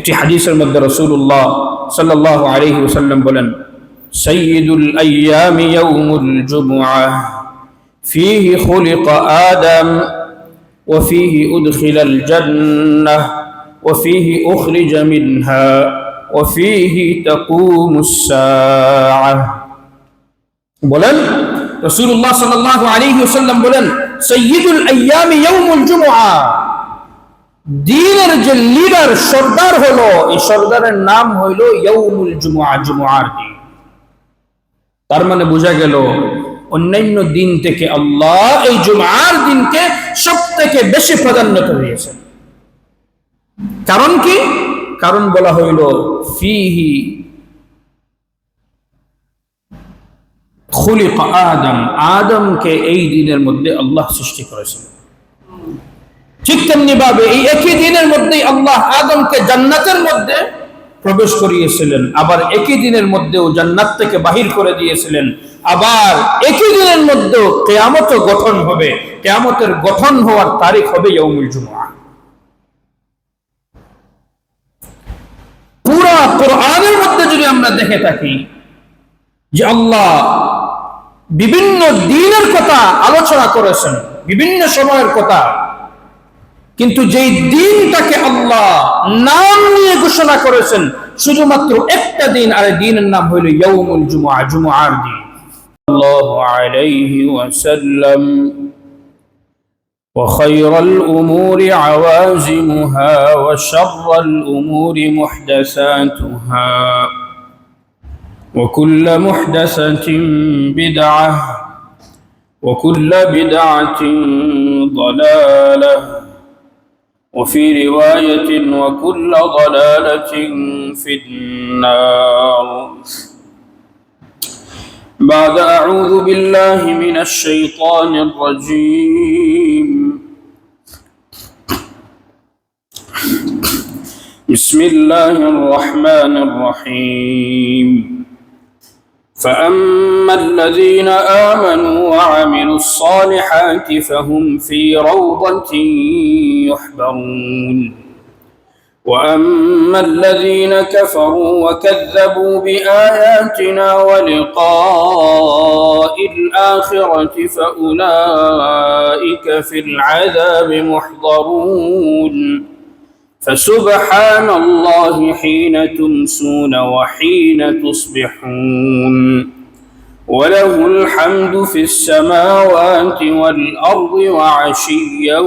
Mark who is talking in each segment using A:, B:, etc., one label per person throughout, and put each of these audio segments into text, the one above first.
A: একটি হাদিসের মধ্যে রাসূলুল্লাহ সাল্লাল্লাহু আলাইহি ওয়াসাল্লাম বলেন, সাইয়্যিদুল আইয়ামি ইয়াউমুল জুমআহ ফীহি খুলিকা আদম ওয়া ফীহি উদখিলাল জান্নাহ ওয়া ফীহি উখরিজা মিনহা ওয়া ফীহি তাকুমুস সাআহ। বলেন রাসূলুল্লাহ সাল্লাল্লাহু আলাইহি ওয়াসাল্লাম বলেন, সাইয়্যিদুল আইয়ামি ইয়াউমুল জুমআহ, দিনের যে লিডার সরদার হলো, এই সরদারের নাম হইল ইয়াউমুল জুমআহ, জুমআর দিন। তার মানে বোঝা গেল অন্যান্য দিন থেকে আল্লাহ এই জুমআর দিনকে সবথেকে বেশি প্রাধান্য দিয়েছেন। কারণ কি? কারণ বলা হইল ফীহি খুলিকা আদম, আদমকে এই দিনের মধ্যে আল্লাহ সৃষ্টি করেছেন। ঠিক তেমনি ভাবে এই একই দিনের মধ্যেই আল্লাহ আদমকে জান্নাতের মধ্যে প্রবেশ করিয়েছিলেন, আবার একই দিনের মধ্যেও জান্নাত থেকে বাহির করে দিয়েছিলেন। আবার একই দিনের মধ্যেও কিয়ামত গঠন হবে, কিয়ামতের গঠন হওয়ার তারিখ হবে ইয়াউমুল জুমআহ। পুরা কোরআনের মধ্যে যদি আমরা দেখে থাকি যে আল্লাহ বিভিন্ন দিনের কথা আলোচনা করেছেন, বিভিন্ন সময়ের কথা, কিন্তু যেই দিনটাকে আল্লাহ নাম নিয়ে ঘোষণা করেছেন শুধুমাত্র একটা দিন, আর দিনের নাম হইল ইয়াউমুল জুমআহ, জুমআর দিন। সাল্লাল্লাহু আলাইহি ওয়াসাল্লাম وخير الأمور عوازمها وشر الأمور محدثاتها وكل محدثة بدعة وكل بدعة ضلالة وفي رواية وكل ضلالة في النار. بعد أعوذ بالله من الشيطان الرجيم. بسم الله الرحمن الرحيم. فأما الذين آمنوا وعملوا الصالحات فهم في روضة يحبرون وأما الذين كفروا وكذبوا بآياتنا ولقاء الآخرة فأولئك في العذاب محضرون فسبحان الله حين تمسون وحين تصبحون وله الحمد في السماوات والأرض وعشيا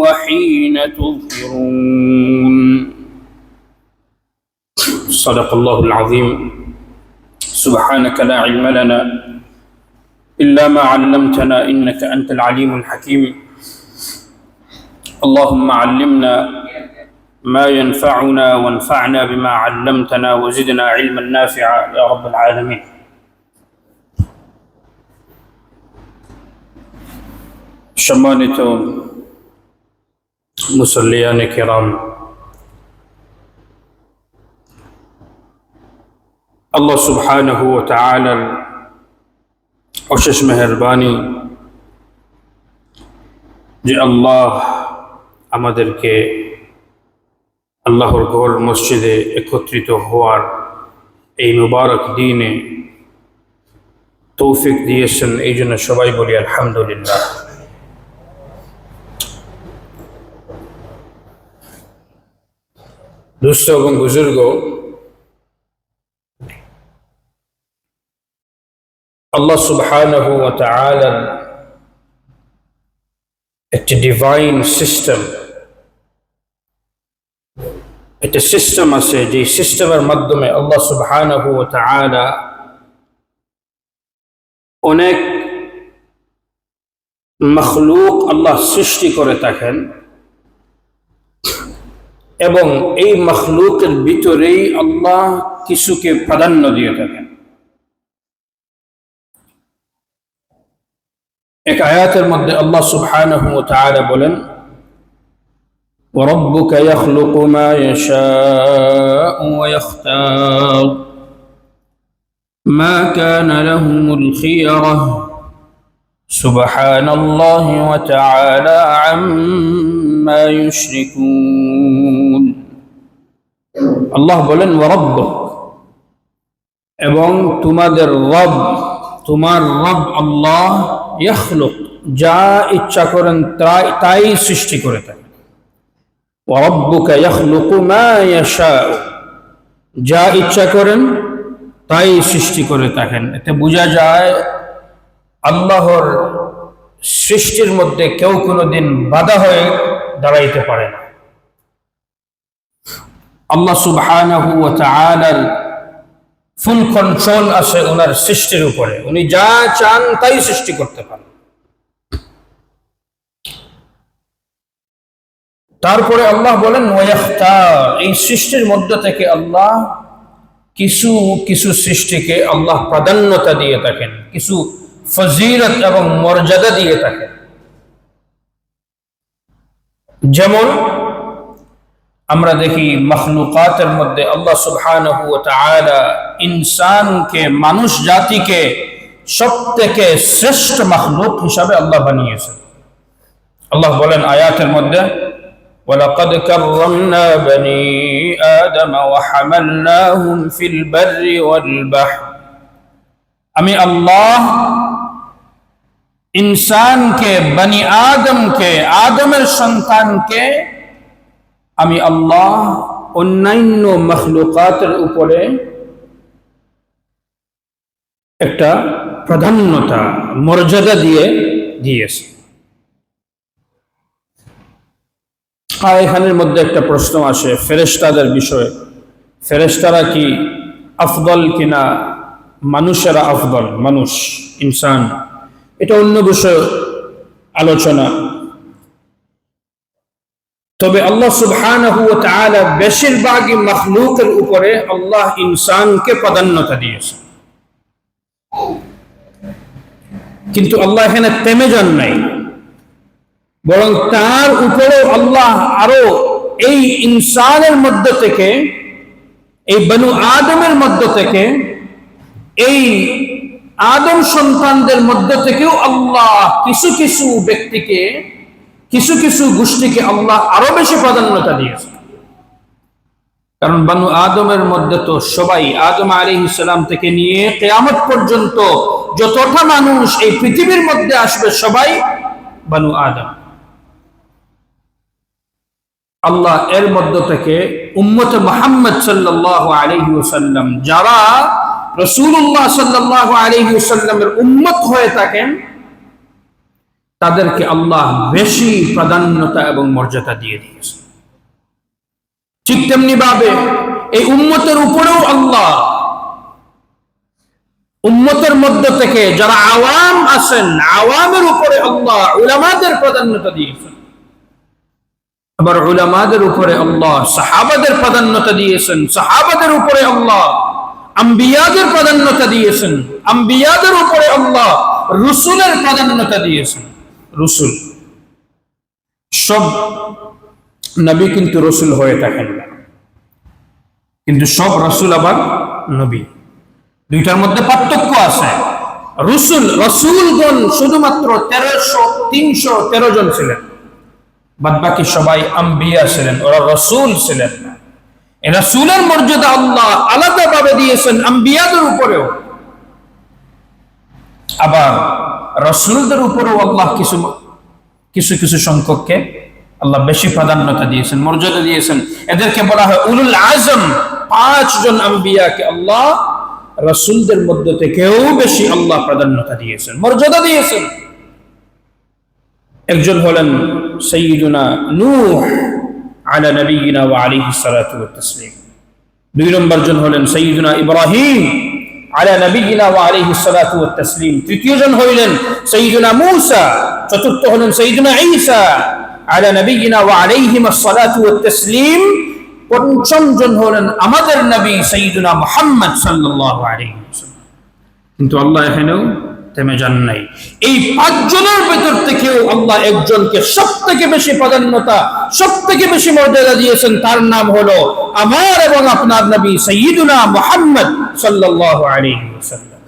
A: وحين تظهرون. صدق الله العظيم. سبحانك لا علم لنا إلا ما علمتنا إنك أنت العليم الحكيم. اللهم علمنا ما ينفعنا وانفعنا بما علمتنا وزدنا علما نافعا يا رب العالمين. সম্মানিত মুসল্লিয়ানে কিরাম, আল্লাহ সুবহানাহু ওয়া তাআলার অশেষ মেহেরবানি যে আল্লাহ আমাদেরকে আল্লাহর ঘর মসজিদে একত্রিত হওয়ার এই মুবারক দিনে তৌফিক দিয়েছেন। এই জন্য সবাই বলি আলহামদুলিল্লাহ। দুস্থ এবং বুজুর্গ, আল্লাহ সুবহানাহু ওয়া তাআলার একটি ডিভাইন সিস্টেম, একটা সিস্টেম আছে, যে সিস্টেমের মাধ্যমে আল্লাহ সুবহানাহু ওয়া তাআলা অনেক মখলুক আল্লাহ সৃষ্টি করে থাকেন এবং এই মখলুকের ভিতরেই আল্লাহ কিছুকে প্রাধান্য দিয়ে থাকেন। এক আয়াতের মধ্যে আল্লাহ সুবহানাহু ওয়া তাআলা বলেন, وَرَبُّكَ يَخْلُقُ مَا يَشَاءُ وَيَخْتَارُ مَا كَانَ لَهُمُ الْخِيَرَةُ سُبْحَانَ اللَّهِ وَتَعَالَى عَمَّا يُشْرِكُونَ. আল্লাহ বলেন ওয়ারাব্বুক, এবং তোমাদের রব, তোমার রব আল্লাহ ইয়াখলুক, যা ইচ্ছা করেন তাই সৃষ্টি করে থাকেন। ওয়ারাব্বুকা ইয়াখলুকু মা ইয়াশাউ, যা ইচ্ছা করেন তাই সৃষ্টি করে থাকেন। এতে বোঝা যায় আল্লাহর সৃষ্টির মধ্যে কেউ কোনোদিন বাধা হয়ে দাঁড়াইতে পারে না। আল্লাহ সুবহানাহু ওয়া তাআলার ফুল কন্ট্রোল আছে ওনার সৃষ্টির উপরে, উনি যা চান তাই সৃষ্টি করতে পারেন। তারপরে আল্লাহ বলেন ওয়াইখতার, এই সৃষ্টির মধ্যে থেকে আল্লাহ কিছু কিছু সৃষ্টিকে আল্লাহ প্রাধান্যতা দিয়ে থাকেন, কিছু ফজিলত এবং মর্যাদা দিয়ে থাকেন। যেমন আমরা দেখি মখলুকাতের মধ্যে আল্লাহ সুবহানাহু ওয়া তাআলা ইনসানকে, মানুষ জাতিকে সবথেকে শ্রেষ্ঠ মখলুক হিসাবে আল্লাহ বানিয়েছেন। আল্লাহ বলেন আয়াতের মধ্যে ওয়ালাকাদ কাররামনা বনি আদম ওয়া হামালনাহুম ফিল বাররি ওয়াল বাহর, আমি আল্লাহ ইনসানকে, বনি আদমকে, আদমের সন্তানকে আমি আল্লাহ অন্যান্য মখলুকাতের উপরে একটা প্রাধান্যতা, মর্যাদা দিয়েছে। আর এখানের মধ্যে একটা প্রশ্ন আসে ফেরেশতাদের বিষয়ে, ফেরেশতারা কি আফদল কিনা মানুষেরা আফদল, মানুষ ইনসান, এটা অন্য বিষয় আলোচনা। তবে আল্লাহ সুবহানাহু ওয়া তাআলা বেশিরভাগই মখলুকের উপরে আল্লাহ ইনসানকে প্রাধান্যতা দিয়েছে। কিন্তু আল্লাহ এখানে থেমে যান নাই, বরং তার উপরেও আল্লাহ আরো এই ইনসানের মধ্য থেকে, এই বনু আদমের মধ্য থেকে, এই আদম সন্তানদের মধ্য থেকেও আল্লাহ কিছু কিছু ব্যক্তিকে, কিছু কিছু গোষ্ঠীকে আল্লাহ আরো বেশি প্রাধান্যতা দিয়েছে। কারণ বনু আদমের মধ্যে তো সবাই, আদম আলাইহিস সালাম থেকে নিয়ে কিয়ামত পর্যন্ত যতটা মানুষ এই পৃথিবীর মধ্যে আসবে সবাই বনু আদম। আল্লাহ এর মধ্য থেকে উম্মতে মুহাম্মদ সাল্লাল্লাহু আলাইহি ওয়াসাল্লাম, যারা রাসূলুল্লাহ সাল্লাল্লাহু আলাইহি ওয়াসাল্লামের উম্মত হয়ে থাকেন, তাদেরকে আল্লাহ বেশি প্রাধান্যতা এবং মর্যাদা দিয়ে দিয়েছে। ঠিক তেমনি ভাবে এই উম্মতের উপরেও আল্লাহ উম্মতের মধ্য থেকে যারা আওয়াম আছেন, আওয়ামের উপরে আল্লাহ উলামাদের প্রাধান্যতা দিয়েছেন। আবার উলামাদের উপরে আল্লাহ সাহাবাদের প্রাধান্যতা দিয়েছেন, সাহাবাদের উপরে আল্লাহ আম্বিয়াদের প্রাধান্যতা দিয়েছেন, আম্বিয়াদের উপরে আল্লাহ রসুলের প্রাধান্যতা দিয়েছেন। রসুল, সব নবী কিন্তু রসুল হয়ে থাকেন না, কিন্তু সব রসুল আবার নবী, দুইটার মধ্যে পার্থক্য আছে। রসুলগণ শুধুমাত্র 313 জন ছিলেন, বাদ বাকি সবাই আম্বিয়া ছিলেন, ওরা রসুল ছিলেন না। এই রসুলের মর্যাদা আল্লাহ আলাদা ভাবে দিয়েছেন আম্বিয়াদের উপরেও। আবার রসুলদের উপরেও আল্লাহ কিছু কিছু সংখ্যককে আল্লাহ বেশি প্রাধান্যতা দিয়েছেন, মর্যাদা দিয়েছেন। এদেরকে বলা হয় উলুল আজম। 5 জন আম্বিয়াকে আল্লাহ রসুলদের মধ্যে থেকেও বেশি আল্লাহ প্রাধান্যতা দিয়েছেন, মর্যাদা দিয়েছেন। একজন হলেন সাইয়্যিদুনা নূহ আলা নবিয়িনা ওয়া আলাইহিস সালাতু ওয়াত তাসলিম। 2 নম্বর জন হলেন সাইয়্যিদুনা ইব্রাহিম আলা নবিয়িনা ওয়া আলাইহিস সালাতু ওয়াত তাসলিম। 3য় জন হইলেন সাইয়্যিদুনা মূসা। 4র্থ হলেন সাইয়্যিদুনা ঈসা আলা নবিয়িনা ওয়া আলাইহিমাস সালাতু ওয়াত তাসলিম। 5ম জন হলেন আমাদের নবী সাইয়্যিদুনা মুহাম্মদ সাল্লাল্লাহু আলাইহি ওয়াসাল্লাম। কিন্তু আল্লাহ এখানেও থেমে যান নাই। এই 5 জনের ভেতর থেকেও আল্লাহ একজনকে সবথেকে বেশি প্রাধান্যতা, সবথেকে বেশি মর্যাদা দিয়েছেন। তার নাম হলো আমার এবং আপনার নবী সাইয়্যিদুনা মুহাম্মদ সাল্লাল্লাহু আলাইহি ওয়াসাল্লাম।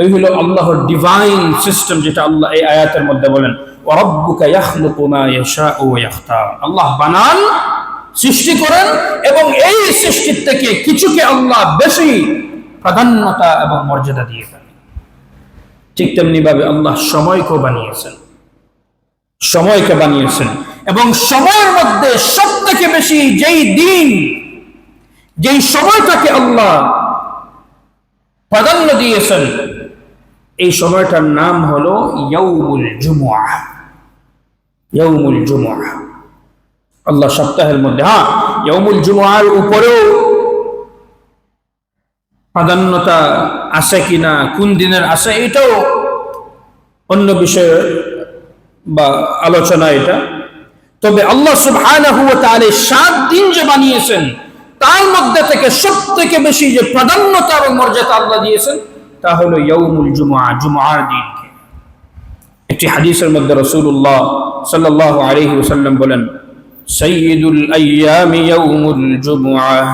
A: এই হলো আল্লাহর ডিভাইন সিস্টেম, যেটা আল্লাহ এই আয়াতের মধ্যে বলেন ওয়া রাব্বুকা ইয়াখলুকু মা ইয়াশাউ ওয়া ইয়াখতার। আল্লাহ বানান, সৃষ্টি করেন এবং এই সৃষ্টির থেকে কিছুকে আল্লাহ বেশি প্রাধান্যতা এবং মর্যাদা দিয়ে থাকেন। ঠিক তেমনি ভাবে আল্লাহ সময়কে বানিয়েছেন এবং সময়ের মধ্যে সব থেকে বেশি যেই সময়টাকে আল্লাহ প্রাধান্য দিয়েছেন, এই সময়টার নাম হলো ইয়াউমুল জুমআহ। আল্লাহ সপ্তাহের মধ্যে ইয়াউমুল জুমআর উপরেও প্রাধান্যতা আছে কিনা, কোন দিনের আছে, এটাও অন্য বিষয়ে বা আলোচনা এটা। তবে আল্লাহ সুবহানাহু ওয়া তাআলা 7 দিন যে বানিয়েছেন, তার মধ্যে থেকে সবথেকে বেশি যে প্রাধান্যতা এবং মর্যাদা আল্লাহ দিয়েছেন তা হলো ইয়াউমুল জুমআহ, জুমআর দিনকে। একটি হাদিসের মধ্যে রাসূলুল্লাহ সাল্লাল্লাহু আলাইহি ওয়াসাল্লাম বলেন, সাইয়্যিদুল আইয়ামি ইয়াউমুল জুমআহ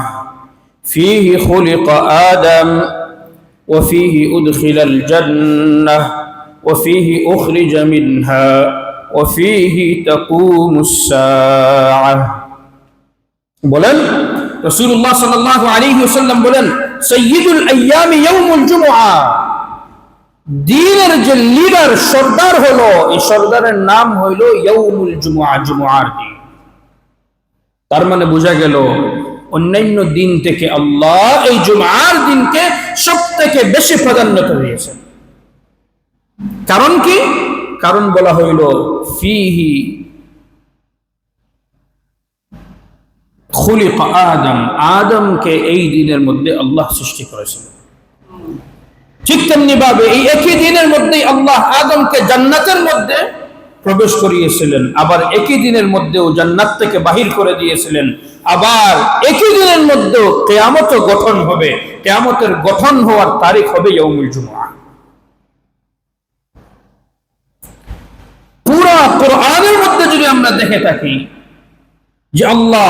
A: ফীহি খুলিকা আদম ওয়া ফীহি উদখিলাল জান্নাহ ওয়া ফীহি উখরিজা মিনহা ওয়া ফীহি তাকুমুস সাআহ। বলেন রাসূলুল্লাহ সাল্লাল্লাহু আলাইহি ওয়াসাল্লাম বলেন, সাইয়্যিদুল আইয়ামি ইয়াউমুল জুমআহ, দিনের যে লিডার, সর্দার হলো, এই সর্দারের নাম হইলো ইয়াউমুল জুমআহ, জুমআর দিন। তার মানে বোঝা গেল অন্যান্য দিন থেকে আল্লাহ এই জুমআর দিনকে সবথেকে বেশি প্রাধান্যতা দিয়েছেন। কারণ কি? কারণ বলা হইল ফীহি খুলিকা আদম, আদমকে এই দিনের মধ্যে আল্লাহ সৃষ্টি করেছেন। ঠিক তেমনি ভাবে এই একই দিনের মধ্যেই আল্লাহ আদমকে জান্নাতের মধ্যে প্রবেশ করিয়েছিলেন, আবার একই দিনের মধ্যেও জান্নাত থেকে বাহির করে দিয়েছিলেন। আবার একই দিনের মধ্যেও কিয়ামত গঠন হবে, কিয়ামতের গঠন হওয়ার তারিখ হবে ইয়াউমুল জুমআহ। পুরা কোরআনের মধ্যে যদি আমরা দেখে থাকি যে আল্লাহ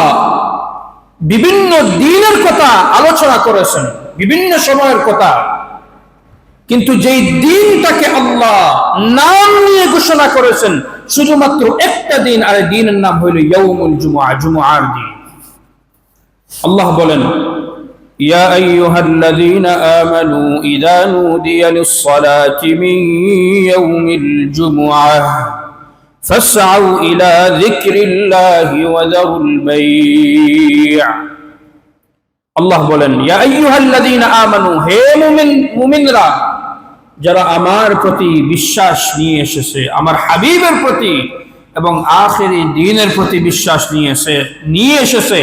A: বিভিন্ন দিনের কথা আলোচনা করেছেন, বিভিন্ন সময়ের কথা, কিন্তু যেই দিনটাকে আল্লাহ নাম নিয়ে ঘোষণা করেছেন শুধুমাত্র একটা দিন, আর এই দিনের নাম হইল ইয়াউমুল জুমআহ, জুমআর দিন। আল্লাহ বলেন, ইয়া আইয়ুহাল্লাযীনা আমানু ইযা নুদিয়া লিস-সালাতি মিন ইয়াউমিল জুমআহ ফাসআউ ইলা যিকরিল্লাহি ওয়া যারুল বাই'। আল্লাহ বলেন, ইয়া আইয়ুহাল্লাযীনা আমানু, হে মুমিনরা, যারা আমার প্রতি বিশ্বাস নিয়ে এসেছে, আমার হাবিবের প্রতি এবং আখিরি দিনের প্রতি বিশ্বাস নিয়ে এসেছে,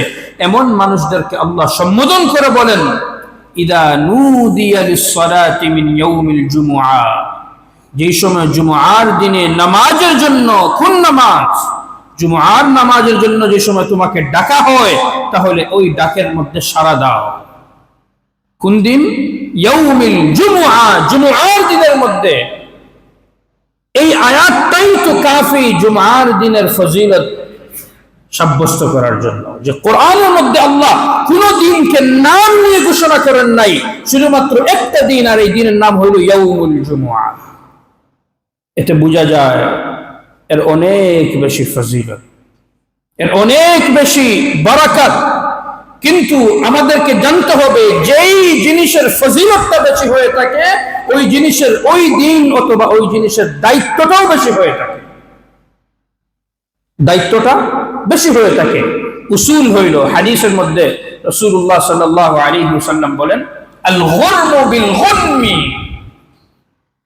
A: এমন মানুষদেরকে আল্লাহ সম্বোধন করে বলেন, ইদা নুদিয়া লিস-সালাতি মিন ইয়াউমিল জুমআহ, যেই সময় জুমআর দিনে নামাজের জন্য, কোন নামাজ? জুমআর নামাজের জন্য যে সময় তোমাকে ডাকা হয়, তাহলে ওই ডাকের মধ্যে সাড়া দাও। কোন দিন? ইয়াউমিল জুমআহ, জুমআর দিনের মধ্যে। এই আয়াতটাই তো কাফি জুমআর দিনের ফজিলত সাব্যস্ত করার জন্য, যে কোরআনের মধ্যে আল্লাহ কোন দিনকে নাম নিয়ে ঘোষণা করেন নাই, শুধুমাত্র একটা দিন, আর এই দিনের নাম হলো ইয়াউমুল জুমআহ। এতে বোঝা যায় এর অনেক বেশি ফজিলত, এর অনেক বেশি বারাকাত। কিন্তু আমাদেরকে জানতে হবে, যেই জিনিসের ফজিলতটা বেশি হয়ে থাকে, ওই জিনিসের ওই দিন অথবা ওই জিনিসের দায়িত্বটাও বেশি হয়ে থাকে, দায়িত্বটা বেশি হয়ে থাকে। উসুল হইল, হাদিসের মধ্যে রাসূলুল্লাহ সাল্লাল্লাহু আলাইহি ওয়াসাল্লাম বলেন, আল গুরমু বিল গুরমি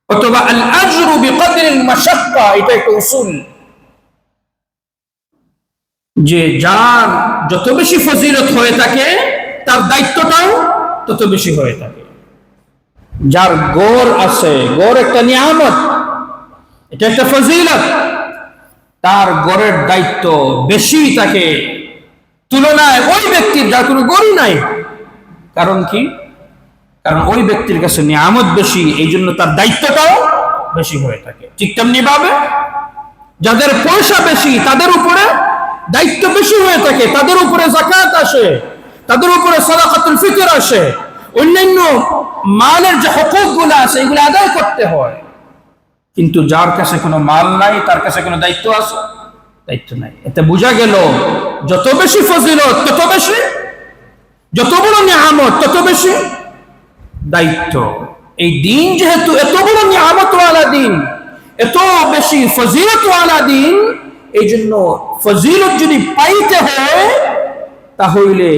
A: অথবা আল আজরু বিকদরিল মাশাক্কা, এটা একটা উসুল, যে যার যত বেশি ফজিলত হয়ে থাকে তার দায়িত্বটাও তত বেশি হয়ে থাকে। যার গড় আছে, গড় একটা নিয়ামত, এটা একটা ফজিলত, তার গড়ের দায়িত্ব বেশি থাকে তুলনায় ওই ব্যক্তির যার কোনো গড়ই নাই। কারণ কি? কারণ ওই ব্যক্তির কাছে নিয়ামত বেশি, এই জন্য তার দায়িত্বটাও বেশি হয়ে থাকে। ঠিক তেমনি ভাবে যাদের পয়সা বেশি, তাদের উপরে দায়িত্ব বেশি হয়ে থাকে, তাদের উপরে যাকাত আসে, তাদের উপরে সাদাকাতুল ফিতর আসে, অন্যান্য মালের যে হকুকগুলো আছে এগুলো আদায় করতে হয়। কিন্তু যার কাছে কোনো মাল নাই, তার কাছে কোনো দায়িত্ব আছে? দায়িত্ব নাই। এতে বোঝা গেল যত বেশি ফজিলত তত বেশি, যত বড় নিয়ামত তত বেশি দায়িত্ব। এই দিন যেহেতু এত বড় নিয়ামতওয়ালা দিন, এত বেশি ফজিলতওয়ালা দিন, এই জন্য ফজিলত যদি পাইতে হয় তাহলে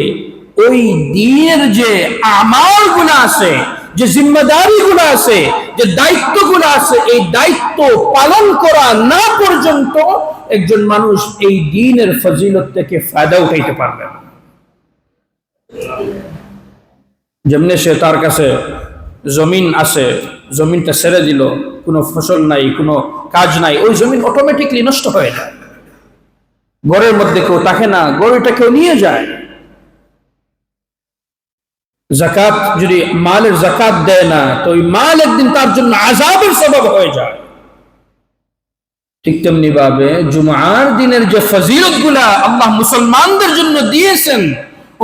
A: ওই দিনের যে আমালগুলো আছে, যে জিম্মেদারিগুলো আছে, যে দায়িত্বগুলো আছে, এই দায়িত্ব পালন করা না পর্যন্ত একজন মানুষ এই দিনের ফজিলত থেকে ফায়দা উঠাইতে পারবে না। যেমনি সে তার কাছে জমিন আছে, জমিনটা ছেড়ে দিল, কোনো ফসল নাই, কোনো কাজ নাই, ওই জমিন অটোমেটিকলি নষ্ট হয়ে যায়। ঘরের মধ্যে কেউ থাকে না, গরুটা কেউ নিয়ে যায়। জাকাত যদি মালের জাকাত দেয় না তো ওই মাল একদিন তার জন্য আযাবের সবব হয়ে যায়। ঠিক তেমনি ভাবে জুমার দিনের যে ফজিলত গুলা আল্লাহ মুসলমানদের জন্য দিয়েছেন,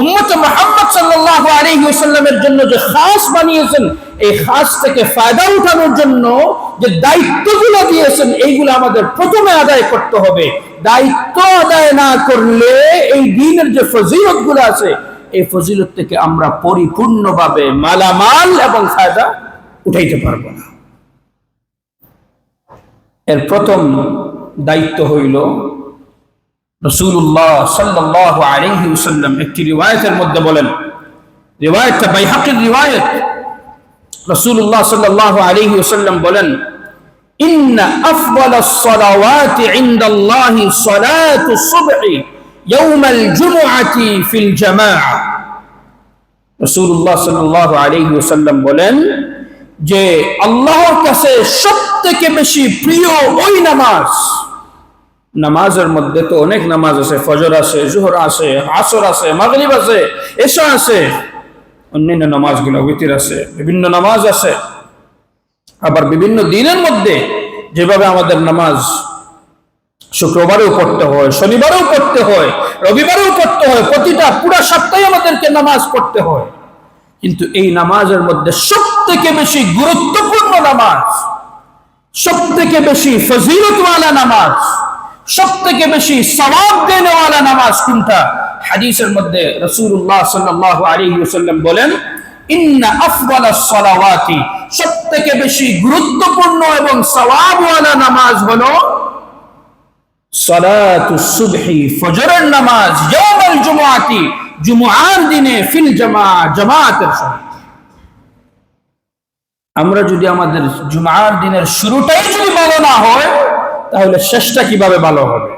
A: উম্মত মুহাম্মদ সাল্লাল্লাহু আলাইহি ওয়াসাল্লামের জন্য যে খাস বানিয়েছেন, এই খাস থেকে ফায়দা উঠানোর জন্য যে দায়িত্বগুলো দিয়েছেন, এইগুলো আমাদের প্রথমে আদায় করতে হবে। দায়িত্ব আদায় না করলে এই দ্বীনের যে ফজিলত গুলো আছে, এই ফজিলত থেকে আমরা পরিপূর্ণভাবে মালামাল এবং ফায়দা উঠাইতে পারবো না। এর প্রথম দায়িত্ব হইল, রাসূলুল্লাহ সাল্লাল্লাহু আলাইহি ওয়াসাল্লাম একটি রিওয়ায়াতের মধ্যে বলেন, রিওয়ায়াতটা বাইহাকির রিওয়ায়াত, রাসূলুল্লাহ সাল্লাল্লাহু আলাইহি ওয়াসাল্লাম বলেন, ইন্না আফদালাস সালাওয়াতি ইনদাল্লাহি সালাতুস সুবহি ইয়াউমাল জুমআতি ফিল জামাআ। রাসূলুল্লাহ সাল্লাল্লাহু আলাইহি ওয়াসাল্লাম বলেন যে আল্লাহর কাছে সবথেকে বেশি প্রিয় ওই নামাজ, নামাজের মধ্যে তো অনেক নামাজ আছে, ফজর আছে, জোহর আছে, আসর আছে, মাগরিব আছে, এশা আছে, অন্যান্য নামাজগুলো উইতির আছে, বিভিন্ন নামাজ আছে। আবার বিভিন্ন দিনের মধ্যে যেভাবে আমাদের নামাজ শুক্রবারেও পড়তে হয়, শনিবারেও পড়তে হয়, রবিবারেও পড়তে হয়, প্রতিটা পুরা সপ্তাহে আমাদেরকে নামাজ পড়তে হয়। কিন্তু এই নামাজের মধ্যে সবথেকে বেশি গুরুত্বপূর্ণ নামাজ, সবথেকে বেশি ফজিলতওয়ালা নামাজ, সবথেকে বেশি সওয়াব দেনেওয়ালা নামাজ কোনটা? হাদিসের মধ্যে রাসূলুল্লাহ সাল্লাল্লাহু আলাইহি ওয়াসাল্লাম বলেন, ইন্না আফদালাস সালাওয়াতি, সবথেকে বেশি গুরুত্বপূর্ণ এবং সওয়াবওয়ালা নামাজ হলো সালাতুস সুবহি, ফজরের নামাজ, ইয়াউমুল জুমআতি, জুমআর দিনে, ফিল জামাআ, জামাতের সাথে। আমরা যদি আমাদের জুমআর দিনের শুরুটাই যদি ভালো না হয় তাহলে শেষটা কিভাবে ভালো হবে?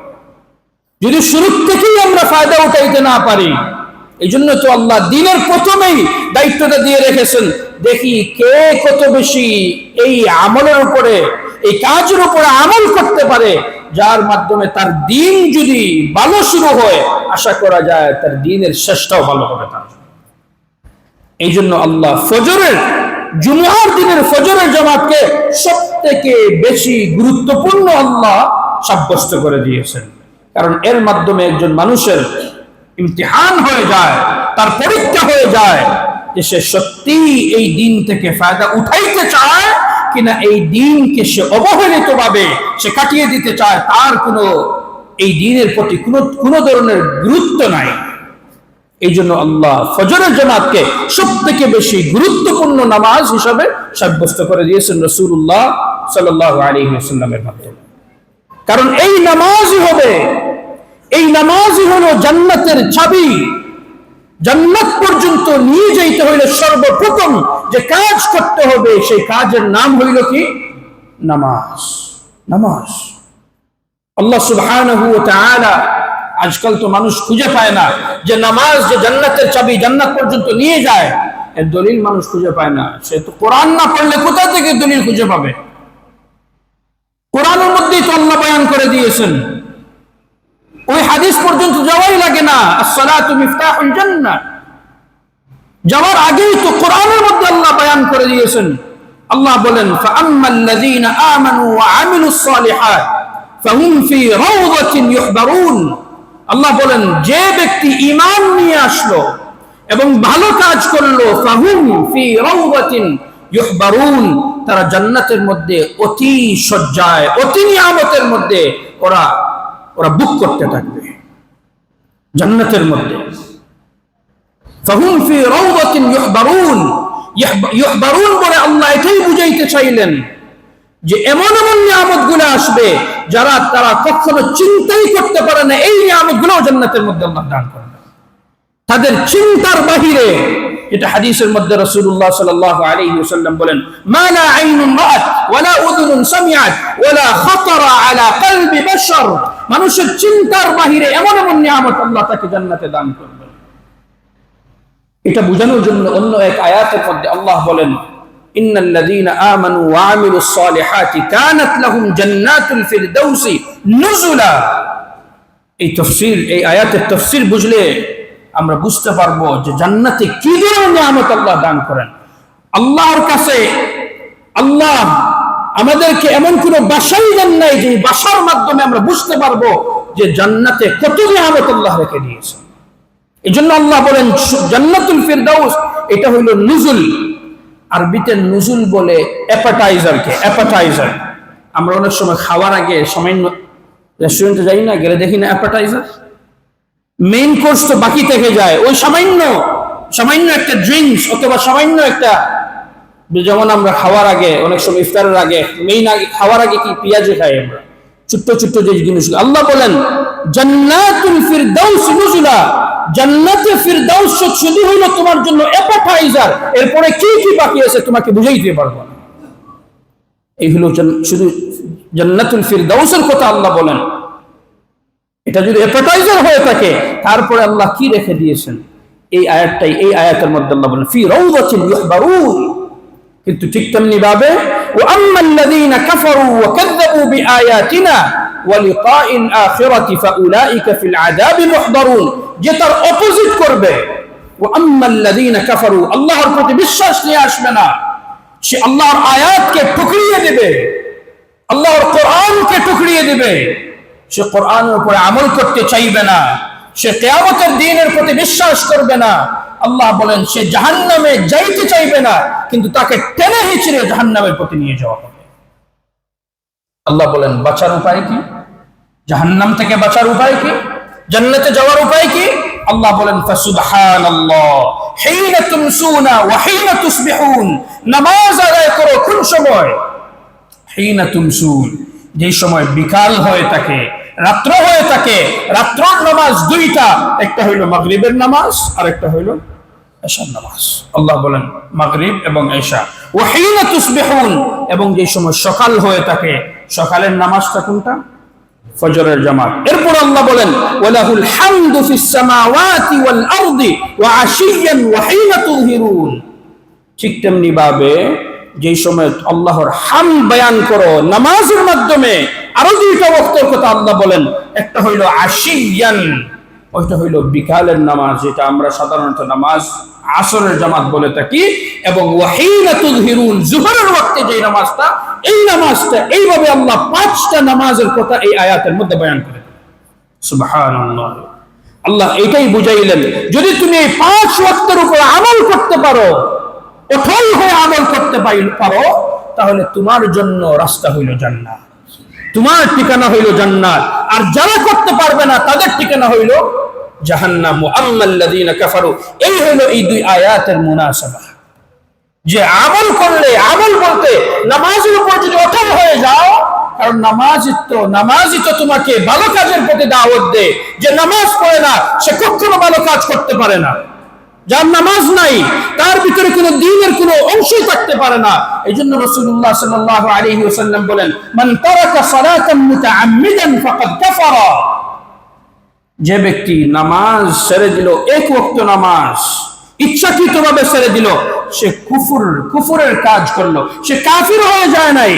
A: যদি শুরু থেকেই আমরা ফায়দা উঠাইতে না পারি, এই জন্য তো আল্লাহ দিনের প্রথমেই দায়িত্বটা দিয়ে রেখেছেন, দেখি কে কত বেশি এই আমলের উপরে, এই কাজের উপরে আমল করতে পারে, যার মাধ্যমে তার দিন যদি ভালো শুরু হয়, আশা করা যায় তার দিনের শেষটাও ভালো হবে তার। এই জন্য আল্লাহ ফজরের, জুমআর দিনের ফজরের জামাতকে সবথেকে বেশি গুরুত্বপূর্ণ আল্লাহ সাব্যস্ত করে দিয়েছেন। কারণ এর মাধ্যমে একজন মানুষের ইমতিহান হয়ে যায়, তার পরীক্ষা হয়ে যায় যে সে সত্যি এই দিন থেকে ফায়দা উঠাইতে চায় কিনা, এই দিনকে সে অবহেলিত ভাবে সে কাটিয়ে দিতে চায়, তার কোনো এই দিনের প্রতি কোনো ধরনের গুরুত্ব নাই। এই জন্য আল্লাহ ফজরের জামাতকে সবথেকে বেশি গুরুত্বপূর্ণ নামাজ হিসাবে সাব্যস্ত করে দিয়েছেন রাসূলুল্লাহ সাল্লাল্লাহু আলাইহি ওয়াসাল্লামের মাধ্যমে। কারণ এই নামাজই হবে, এই নামাজই হলো জান্নাতের চাবি। জান্নাত পর্যন্ত নিয়ে যাইতে হইলে সর্বপ্রথম যে কাজ করতে হবে, সেই কাজের নাম হইল কি? নামাজ। নামাজ। আল্লাহ সুবহানাহু ওয়া তাআলা, আজকাল তো মানুষ খুঁজে পায় না যে নামাজ যে জান্নাতের চাবি, জান্নাত পর্যন্ত নিয়ে যায়, এর দলিল মানুষ খুঁজে পায় না। সে তো কোরআন না পড়লে কোথা থেকে দলিল খুঁজে পাবে? কোরআনের মধ্যেই তো আল্লাহ বয়ান করে দিয়েছেন, ওই হাদিস পর্যন্ত যাওয়াই লাগে না। আসসালাতু মিফতাহুল জান্নাহ, যাওয়ার আগেই তো কোরআনের মধ্যে আল্লাহ বয়ান করে দিয়েছেন। আল্লাহ বলেন, ফাআম্মাল্লাযীনা আমানু ওয়া আমিলুস সালিহাত ফাহুম ফি রাওদাতিন ইউহবারুন। আল্লাহ বলেন, যে ব্যক্তি ঈমান নিয়ে আসলো এবং ভালো কাজ করলো, ফাহুম ফি রাওদাতিন ইউহবারুন, তারা জান্নাতের মধ্যে অতি সজ্জায়, অতি নিয়ামতের মধ্যে ওরা ওরা বুক করতে থাকবে জান্নাতের মধ্যে। ফাহুম ফি রাওদাতিন ইহবারুন, ইহবারুন বলে আল্লাহ এটাই বুঝাইতে চাইলেন যে এমন এমন নিয়ামতগুলো আসবে যারা তারা কখনো চিন্তাই করতে পারে না, এই নিয়ামতগুলো জান্নাতের মধ্যে আল্লাহ দান করবেন তাদের চিন্তার বাহিরে। এটা হাদিসের মধ্যে রাসূলুল্লাহ সাল্লাল্লাহু আলাইহি ওয়াসাল্লাম বলেন, মা লা আইনুন রাআত ওয়ালা উযুনুন সামিআত ওয়ালা খাতারা আলা কলবি বাশার, মানুষের চিন্তার বাহিরে এমন এমন নিয়ামত আল্লাহ তাকে জান্নাতে দান করবেন। এটা বোঝানোর জন্য অন্য এক আয়াতের মধ্যে আল্লাহ বলেন, ইন্নাল্লাযীনা আমানু ওয়া আমিলুস সালিহাতি কানাত লাহুম জান্নাতুল ফিরদাউসি নুজুলা। এই তাফসীর, এই আয়াতের তাফসীর বুঝলে আমরা বুঝতে পারবো যে জান্নাতে কি ধরনের নিয়ামত আল্লাহ দান করেন। আল্লাহর কাছে আল্লাহ আমাদেরকে এমন কোনো বাসাই দেন নাই যে বাসার মাধ্যমে আমরা বুঝতে পারবো যে জান্নাতে কত নিয়ামত আল্লাহ রেখে দিয়েছেন। এই জন্য আল্লাহ বলেন জান্নাতুল ফিরদাউস এটা হইল নুজুল। আরবিতে নুজুল বলে অ্যাপাটাইজারকে, অ্যাপাটাইজার। আমরা অনেক সময় খাওয়ার আগে সামান্য রেস্টুরেন্টে যাই না, গেলে দেখি না অ্যাপাটাইজার, মেইন কোর্স তো বাকি থেকে যায়, ওই সামান্য একটা ড্রিঙ্কস অথবা সামান্য একটা, যেমন আমরা খাওয়ার আগে অনেক সময় ইফতারের আগে মেইন আগে খাওয়ার আগে কি পেঁয়াজি খাই আমরা, ছোট্ট ছোট্ট যে জিনিসগুলো। আল্লাহ বলেন জান্নাতুল ফিরদাউস নুজুলা, জান্নাতে ফিরদাউস শুধু হলো তোমার জন্য অ্যাপাটাইজার, এরপরে কি কি বাকি আছে তোমাকে বুঝাইতে পারবো না। এই হলো শুধু জান্নাতুল ফিরদাউসের কথা আল্লাহ বলেন। এটা যদি অ্যাপাটাইজার হয়ে থাকে, তারপরে আল্লাহ কি রেখে দিয়েছেন এই আয়াতটাই, এই আয়াতের মধ্যে আল্লাহ বলেন ফি রাওদাতিন ইহবারুন। কিন্তু ঠিক তেমনি ভাবে ওয়া আম্মাল্লাযীনা কাফারু ওয়া কাযযাবু বিআয়াতিনা ওয়া লিকাইল আখিরাতি ফাউলাইকা ফিল আযাবি মুহদারুন, যে তার অপোজিট করবে। ওয়া আম্মাল্লাযীনা কাফারু, আল্লাহর প্রতি বিশ্বাস নিয়ে আসবে না, সে আল্লাহর আয়াতকে ঠুকরিয়ে দেবে, আল্লাহর কোরআনকে ঠুকরিয়ে দেবে, সে কোরআনের উপরে আমল করতে চাইবে না, সে কিয়ামতের দিনের প্রতি বিশ্বাস করবে না। আল্লাহ বলেন সে জাহান্নামে যাইতে চাইবে না, কিন্তু তাকে টেনে হিঁচড়ে জাহান্নামের প্রতি নিয়ে যাওয়া হবে। আল্লাহ বলেন বাঁচার উপায় কি? জাহান্নাম থেকে বাঁচার উপায় কি? জান্নাতে যাওয়ার উপায় কি? আল্লাহ বলেন ফাসুবহানাল্লাহ হিনা তুমসুনা ওয়া হিনা তুসবিহুন, নামাজ আদায় করো কোন সময়? হিনা তুমসুন, যে সময় বিকাল হয়ে থাকে, রাত্র হয়ে থাকে। রাত্রের নামাজ দুইটা, একটা হইল মাগরিবের নামাজ আর একটা হইল এশার নামাজ। আল্লাহ বলেন মাগরিব এবং এশা। ওয়া হিনা তুসবিহুন, এবং যে সময় সকাল হয়ে থাকে, সকালের নামাজটা কোনটা? ফজরের জামাত। এরপর আল্লাহ বলেন ওয়ালাহুল হামদু ফিস সামাওয়াতি ওয়াল আরদি ওয়া আশিয়ান ওয়া হিনা তুযহিরুন। ঠিক তেমনি ভাবে যে সময় আল্লাহর হামদ বয়ান করো নামাজের মাধ্যমে, আরো দুইটা ওয়াক্তের কথা আল্লাহ বলেন, একটা হইল আশিয়ান, ওইটা হইল বিকালের নামাজ, যেটা আমরা সাধারণত নামাজ আসরের জামাত বলে থাকি, এবং ওয়া হিনা তুযহিরুন, জোহরের ওয়াক্তে যে নামাজটা, এই নামাজটা, এইভাবে আল্লাহ পাঁচটা নামাজের কথা এই আয়াতের মধ্যে বয়ান করেন। সুবহানাল্লাহ। আল্লাহ এটাই বুঝাইলেন যদি তুমি এই পাঁচ ওয়াক্তের উপর আমল করতে পারো, অটল হয়ে আমল করতে পারো, তাহলে তোমার জন্য রাস্তা হইল জান্নাত, তোমার ঠিকানা হইল জান্নাত। আর যারা করতে পারবে না তাদের ঠিকানা হইল জাহান্নাম। ওয়া আম্মাল্লাযীনা কাফারু, এই হইল এই দুই আয়াতের মুনাসাবা, যে আমল করলে, আমল বলতে নামাজের উপর যদি অটল হয়ে যাও, কারণ নামাজই তো তোমাকে ভালো কাজের প্রতি দাওয়াত দেয়। যে নামাজ পড়ে না সে কখনো ভালো কাজ করতে পারে না, যার নামাজ নাই তার ভিতরে কোনো দ্বীনের কোনো অংশই থাকতে পারে না। এইজন্য রাসূলুল্লাহ সাল্লাল্লাহু আলাইহি ওয়াসাল্লাম বলেন মান তারাকা সালাতান মুতাআম্মিদান ফাকাদ কাফারা, যে ব্যক্তি নামাজ ছেড়ে দিল, এক ওয়াক্ত নামাজ ইচ্ছাকৃতভাবে ছেড়ে দিল, সে কুফরের কাজ করলো, সে কাফির হয়ে যায় নাই,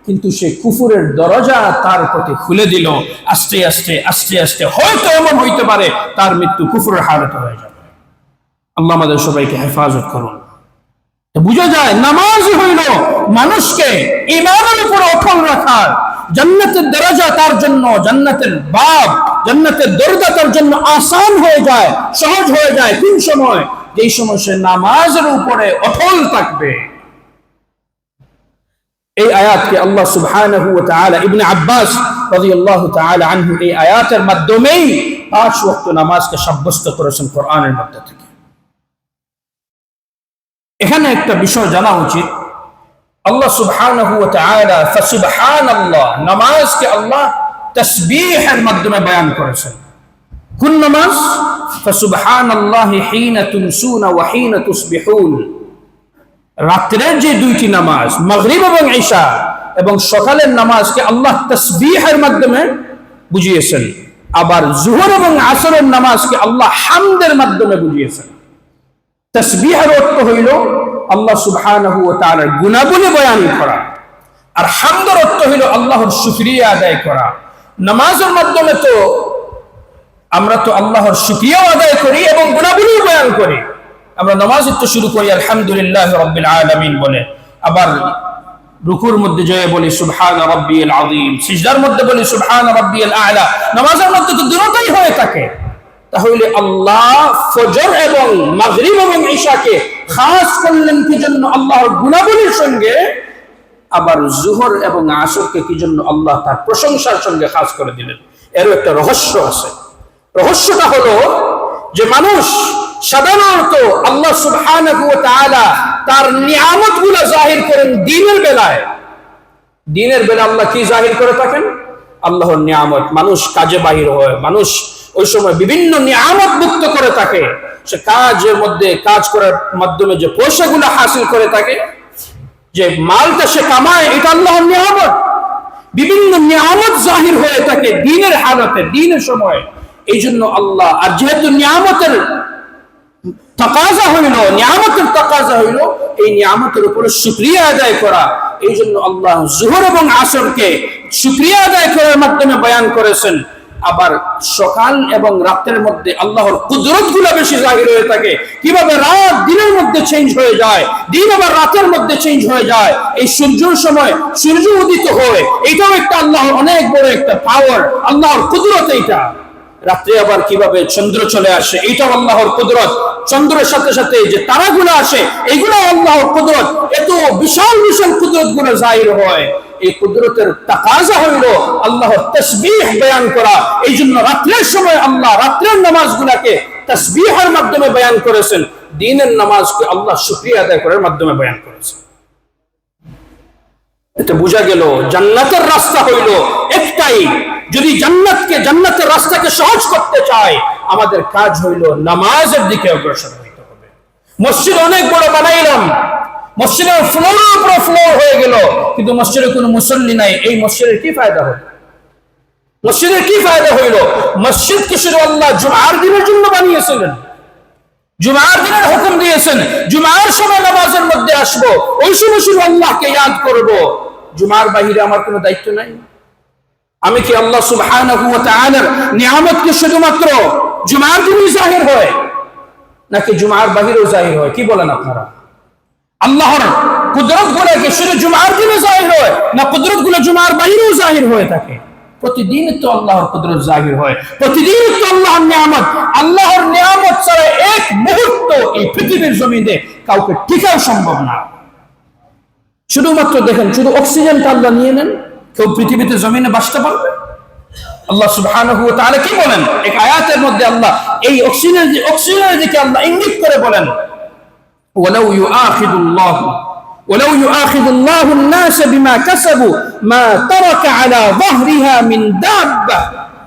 A: কিন্তু সে কুফরের দরজা তার প্রতি খুলে দিল। আস্তে আস্তে আস্তে আস্তে হয়তো এমন হইতে পারে তার মৃত্যু কুফরের হালতে হয়ে যাবে। আল্লাহ আমাদের সবাইকে হেফাজত করুন। বুঝা যায় নামাজ হইল মানুষকে ঈমানের উপর অটল রাখার, জান্নাতের দরজা তার জন্য, জান্নাতের বাব, জান্নাতের দরজা তার জন্য আসান হয়ে যায়, সহজ হয়ে যায়। কোন সময়? যেই সময় সে নামাজের উপরে অটল থাকবে। এই আয়াতকে আল্লাহ সুবহানাহু ওয়া তাআলা ইবনে আব্বাস রাদিয়াল্লাহু তাআলা আনহু এই আয়াতের মাধ্যমেই 5 ওয়াক্ত নামাজকে সাব্যস্ত করেছেন কোরআনের মধ্যে থেকে। এখানে একটা বিষয় জানা উচিত, আল্লাহ সুবহানাহু ওয়া তাআলা ফাসুবহানাল্লাহ নামাজকে আল্লাহ তাসবিহের মাধ্যমে বয়ান করেছেন। কোন নামাজ? ফাসুবহানাল্লাহি হিনা তুমসুনা ওয়া হিনা তুসবিহুন, রাতের যে দুইটি নামাজ মাগরিব এবং ইশা এবং সকালের নামাজকে আল্লাহ তাসবিহের মাধ্যমে বুঝিয়েছেন। আবার জোহর এবং আসরের নামাজকে আল্লাহ হামদের মাধ্যমে বুঝিয়েছেন। তাসবিহের অর্থ হইল আল্লাহ সুবহানাহু ওয়া তাআলার গুণাবলী বয়ান করা, আর হামদের অর্থ হইল আল্লাহর শুকরিয়া আদায় করা। নামাজের মাধ্যমে তো আমরা তো আল্লাহর শুকরিয়া আদায় করি এবং গুণাবলী বয়ান করি। আমরা নামাজ তো শুরু করি আলহামদুলিল্লাহ রাব্বিল আলামিন বলে, আবার রুকুর মধ্যে জয়ে বলি সুবহান রাব্বিয়াল আযীম, সিজদার মধ্যে বলি সুবহান রাব্বিয়াল আ'লা। নামাজের মধ্যে তো দুটোই হয়ে থাকে। তাহলে আল্লাহ ফজর এবং মাগরিব এবং ইশাকে খাস করলেন কি জন্য? আল্লাহর গুণাবলীর সঙ্গে। আবার জোহর এবং আসরকে কি জন্য আল্লাহ তার প্রশংসার সঙ্গে খাস করে দিলেন? এরও একটা রহস্য আছে। রহস্যটা হলো যে মানুষ সাধারণত আল্লাহ সুবহানাহু ওয়া তাআলা তার নিয়ামতগুলো জাহির করেন দিনের বেলায়। দিনের বেলা আল্লাহ কি জাহির করে থাকেন? আল্লাহর নিয়ামত। মানুষ কাজে বাহির হয়, মানুষ ওই সময় বিভিন্ন নিয়ামত মুক্ত করে থাকে। সে কাজের মধ্যে কাজ করার মাধ্যমে যে পয়সাগুলো হাসিল করে থাকে, যে মালটা সে কামায়, এটা আল্লাহর নিয়ামত। বিভিন্ন নিয়ামত জাহির হয়ে থাকে দিনের হালতে, দিনের সময়। এই জন্য আল্লাহ, আর যেহেতু নিয়ামতের তাকাজা হইল, নিয়ামতের তাকাজা হইল এই নিয়ামতের উপরে শুকরিয়া আদায় করা। এই জন্য আল্লাহ জোহর এবং আসরকে শুকরিয়া আদায় করার মাধ্যমে বয়ান করেছেন। আবার সকাল এবং রাতের মধ্যে আল্লাহর কুদরত গুলো বেশি জাহির হয়ে থাকে। কিভাবে রাত দিনের মধ্যে চেঞ্জ হয়ে যায়, দিন আবার রাতের মধ্যে চেঞ্জ হয়ে যায়। এই সূর্যের সময় সূর্য উদিত হয়, এটাও একটা আল্লাহর অনেক বড় একটা পাওয়ার, আল্লাহর কুদরত। এইটা রাত্রে আবার কিভাবে চন্দ্র চলে আসে, এইটাও আল্লাহর কুদরত। চন্দ্রের সাথে সাথে যে তারাগুলো আসে, এইগুলো আল্লাহর কুদরত। এত বিশাল বিশাল কুদরত গুলো জাহির হয়। এই কুদরতের তাকাজা হইল আল্লাহর তাসবিহ বয়ান করা। এই জন্য রাত্রের সময় আল্লাহ রাত্রের নামাজগুলোকে তাসবিহের মাধ্যমে বয়ান করেছেন, দিনের নামাজকে আল্লাহ শুকরিয়া আদায় করার মাধ্যমে বয়ান করেছেন। এটা বোঝা গেল জান্নাতের রাস্তা হইল একটাই। যদি জান্নাতের রাস্তাকে সহজ করতে চাই, আমাদের কাজ হইল নামাজের দিকে অগ্রসর হইতে হবে। মসজিদ অনেক বড় বানাইলাম, মসজিদের ফ্লোরের উপর ফ্লোর হয়ে গেল, কিন্তু মসজিদে কোনো মুসল্লি নাই। এই মসজিদের কি ফায়দা হলো? মসজিদের কি ফায়দা হইল? মসজিদকে শুধু আল্লাহ জুমার দিনের জন্য বানিয়েছিলেন, জুমার দিনের হুকুম দিয়েছেন, জুমার সময় নামাজের মধ্যে আসবো, ওই সময় শুধু আল্লাহকে ইয়াদ করব। জুমার বাহিরে আমার কোনো দায়িত্ব নাই। আমি কি আল্লাহ সুবহানাহু ওয়া তাআলার নিয়ামত কি শুধুমাত্র জুমার দিনই জাহির হয়, নাকি জুমার বাহিরেও জাহির হয়? কি বলেন আপনারা? আল্লাহর কুদরত গুলো কি শুধু জুমার দিনে জাহির হয়, না কুদরত গুলো জুমার বাহিরেও জাহির হয়ে থাকে? প্রতিদিন তো আল্লাহর কুদরত জাহির হয়, প্রতিদিন তো আল্লাহর নিয়ামত। আল্লাহর নিয়ামত ছাড়া এক মুহূর্ত এই পৃথিবীর জমিনে কাউকে টিকাও সম্ভব না। শুধুমাত্র দেখেন, শুধু অক্সিজেনটা আল্লাহ নিয়ে নেন, কেউ পৃথিবীতে জমিনে বাঁচতে পারবে? আল্লাহ সুবহানাহু ওয়া তাআলা কি বলেন এক আয়াতের মধ্যে? আল্লাহ এই অক্সিজেনের দিকে আল্লাহ ইঙ্গিত করে বলেন, ولو يؤاخذ الله الناس بما كسبوا ما ترك على ظهرها من دابة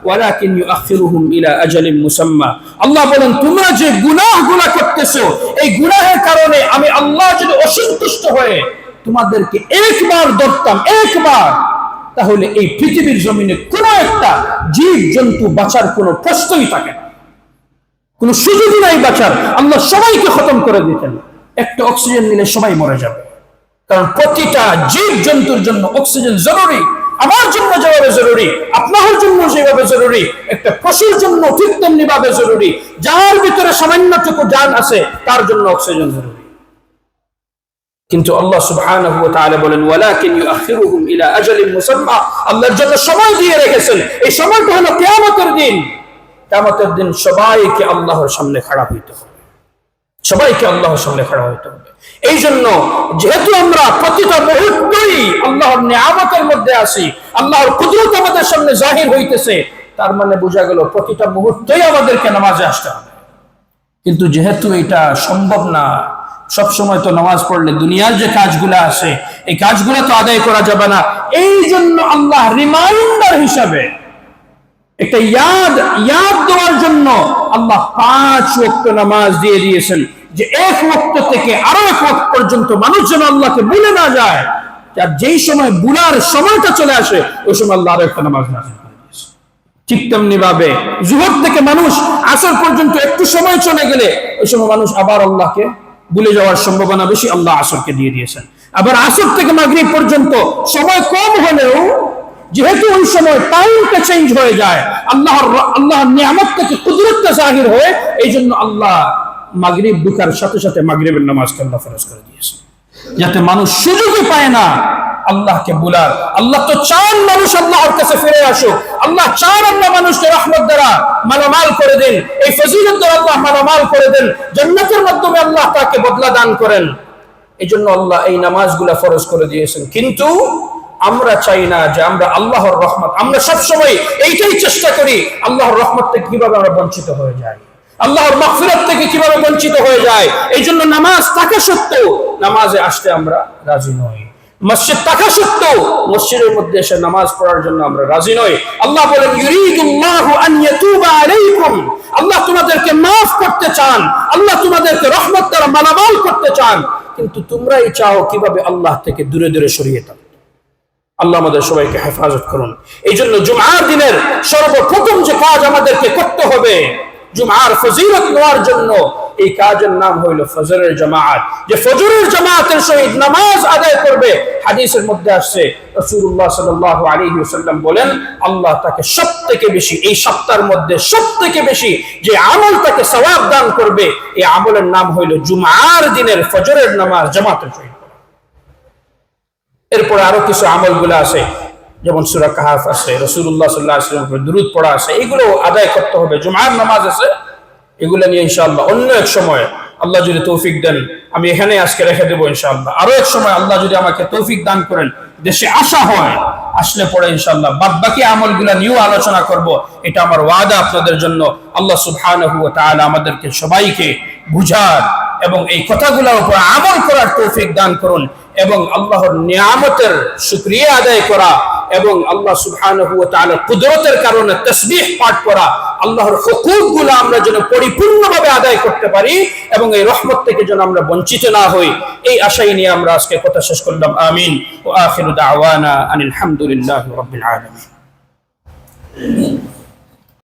A: ولكن يؤخرهم إلى أجل مسمى। আল্লাহ বলেন, তোমরা যে গুনাহগুলো করতেছো, এই গুনাহের কারণে আমি আল্লাহ যদি অসন্তুষ্ট হয়ে তোমাদেরকে একবার ধরতাম, একবার, তাহলে এই পৃথিবীর জমিনে কোন একটা জীব জন্তু বাঁচার কোনো প্রশ্নই থাকে না, কোনো সুযোগই নাই বাঁচার। আল্লাহ সবাইকে খতম করে দিতেন। একটা অক্সিজেন নিলে সবাই মরে যাবে, কারণ প্রতিটা জীব জন্তুর জন্য অক্সিজেন জরুরি। আমার জন্য যেভাবে জরুরি, আপনার জন্য যেভাবে জরুরি, একটা পশুর জন্য ঠিক তেমনি ভাবে জরুরি। যার ভিতরে সামান্যটুকু জান আছে, তার জন্য অক্সিজেন জরুরি। কিন্তু আল্লাহ সুবহানাহু ওয়া তাআলা বলেন, ওয়ালাকিন ইউআখিরুহুম ইলা আজালিন মুসাম্মা। আল্লাহর জন্য সময় দিয়ে রেখেছেন। এই সময়টা হলো কিয়ামতের দিন। কিয়ামতের দিন সবাইকে আল্লাহর সামনে খাড়া হইতে হবে। সবাইকে আল্লাহর সামনে খাড়া হইতে হবে। এই জন্য যেহেতু আমরা প্রতিটা মুহূর্তেই আল্লাহর নিয়ামতের মধ্যে আছি, আল্লাহর কুদরত আমাদের সামনে জাহির হইতেছে, তার মানে বোঝা গেল প্রতিটা মুহূর্তেই আমাদেরকে নামাজে আসতে হবে। কিন্তু যেহেতু এটা সম্ভব না, সব সময় তো নামাজ পড়লে দুনিয়ার যে কাজগুলো আছে এই কাজগুলো তো আদায় করা যাবে না। এই জন্য আল্লাহ রিমাইন্ডার হিসাবে একটা ইয়াদ দেওয়ার জন্য আল্লাহ 5 ওয়াক্ত নামাজ দিয়ে দিয়েছেন, যে এক ওয়াক্ত থেকে আরো এক ওয়াক্ত পর্যন্ত মানুষ যেন আল্লাহকে ভুলে না যায়। আর যেই সময় ভুলার সময়টা চলে আসে ওই সময় আল্লাহ আরো একটা নামাজ নাযিল করে দিয়েছে। ঠিক তেমনি ভাবে জোহর থেকে মানুষ আসর পর্যন্ত একটু সময় চলে গেলে ওই সময় মানুষ আবার আল্লাহকে ভুলে যাওয়ার সম্ভাবনা বেশি, আল্লাহ আসরকে দিয়ে দিয়েছেন। আবার আসর থেকে মাগরিব পর্যন্ত সময় কম হলেও যেহেতু ওই সময় টাইমটা চেঞ্জ হয়ে যায়, আল্লাহর নিয়ামত থেকে কুদরতটা জাহির হয়, এই জন্য আল্লাহ মাগরিব ঢুকার সাথে সাথে মাগরিবের নামাজকে আল্লাহ ফরজ করে দিয়েছে, যাতে মানুষ সুযোগই পায় না আল্লাহকে ভুলার। আল্লাহ তো চান মানুষ আল্লাহর কাছে ফিরে আসুক, আল্লাহ চান আল্লাহ মানুষকে রহমত দ্বারা মালামাল করে দেন, এই ফজিলত দ্বারা আল্লাহ মালামাল করে দেন, জান্নাতের মাধ্যমে আল্লাহ তাকে বদলা দান করেন। এই জন্য আল্লাহ এই নামাজগুলা ফরজ করে দিয়েছেন। কিন্তু আমরা চাই না যে আমরা আল্লাহর রহমত, আমরা সবসময় এইটাই চেষ্টা করি আল্লাহর রহমত থেকে কিভাবে আমরা বঞ্চিত হয়ে যাই, আল্লাহর মাগফিরাত থেকে কিভাবে বঞ্চিত হয়ে যায়। এই জন্য নামাজ থাকা সত্ত্বেও নামাজে আসতে আমরা রাজি নই, মসজিদ থাকা সত্ত্বেও মসজিদের মধ্যে এসে নামাজ পড়ার জন্য আমরা রাজি নই। আল্লাহ বলেন ইউরিদুল্লাহু আন ইয়াতুবা আলাইকুম, আল্লাহ তোমাদেরকে মাফ করতে চান, আল্লাহ তোমাদেরকে রহমত দ্বারা মালামাল করতে চান, কিন্তু তোমরাই চাও কিভাবে আল্লাহ থেকে দূরে দূরে সরিয়ে দাও। আল্লাহ আমাদের সবাইকে হেফাজত করুন। এই জন্য জুমআর দিনের সর্বপ্রথম যে কাজ আমাদেরকে করতে হবে জুমআর ফজিলত নেওয়ার জন্য, এই কাজের নাম হইল ফজরের জামাত। যে ফজরের জামাতের সহিত নামাজ আদায় করবে, হাদিসের মধ্যে আসছে রাসূলুল্লাহ সাল্লাল্লাহু আলাইহি ওয়াসাল্লাম বলেন আল্লাহ তাকে সবথেকে বেশি, এই সপ্তাহের মধ্যে সবথেকে বেশি যে আমল তাকে সওয়াব দান করবে, এই আমলের নাম হইল জুমআর দিনের ফজরের নামাজ জামাতের সহিত। এরপরে আরো কিছু আমলগুলো আছে, যেমন সূরা কাহফ আছে, রাসূলুল্লাহ সাল্লাল্লাহু আলাইহি ওয়াসাল্লামের উপর দুরূদ পড়া আছে, এগুলো আদায় করতে হবে। জুমআর নামাজ আছে, এগুলো নিয়ে ইনশাআল্লাহ অন্য এক সময় আল্লাহ যদি তৌফিক দেন আমি এখানে আজকে রেখে দেবো ইনশাআল্লাহ। আরো এক সময় আল্লাহ যদি আমাকে তৌফিক দান করেন, দেশে আসা হয়, আসলে পরে ইনশাআল্লাহ বাদ বাকি আমলগুলো নিয়েও আলোচনা করব। এটা আমার ওয়াদা আপনাদের জন্য। আল্লাহ সুবহানাহু ওয়া তাআলা আমাদেরকে সবাইকে বুঝার এবং এই কথাগুলোর উপর আমল করার তৌফিক দান করুন, এবং আল্লাহর নিয়ামতের শুকরিয়া আদায় করা এবং আল্লাহ সুবহানাহু ওয়া তাআলার কুদরতের কারণে তাসবিহ পাঠ করা, আল্লাহর হুকুকগুলো আমরা যেন পরিপূর্ণভাবে আদায় করতে পারি এবং এই রহমত থেকে যেন আমরা বঞ্চিত না হই, এই আশাই নিয়ে আমরা আজকে কথা শেষ করলাম। আমিন ওয়া আখিরু দাওয়ানা আনিল হামদুলিল্লাহি রাব্বিল আলামিন।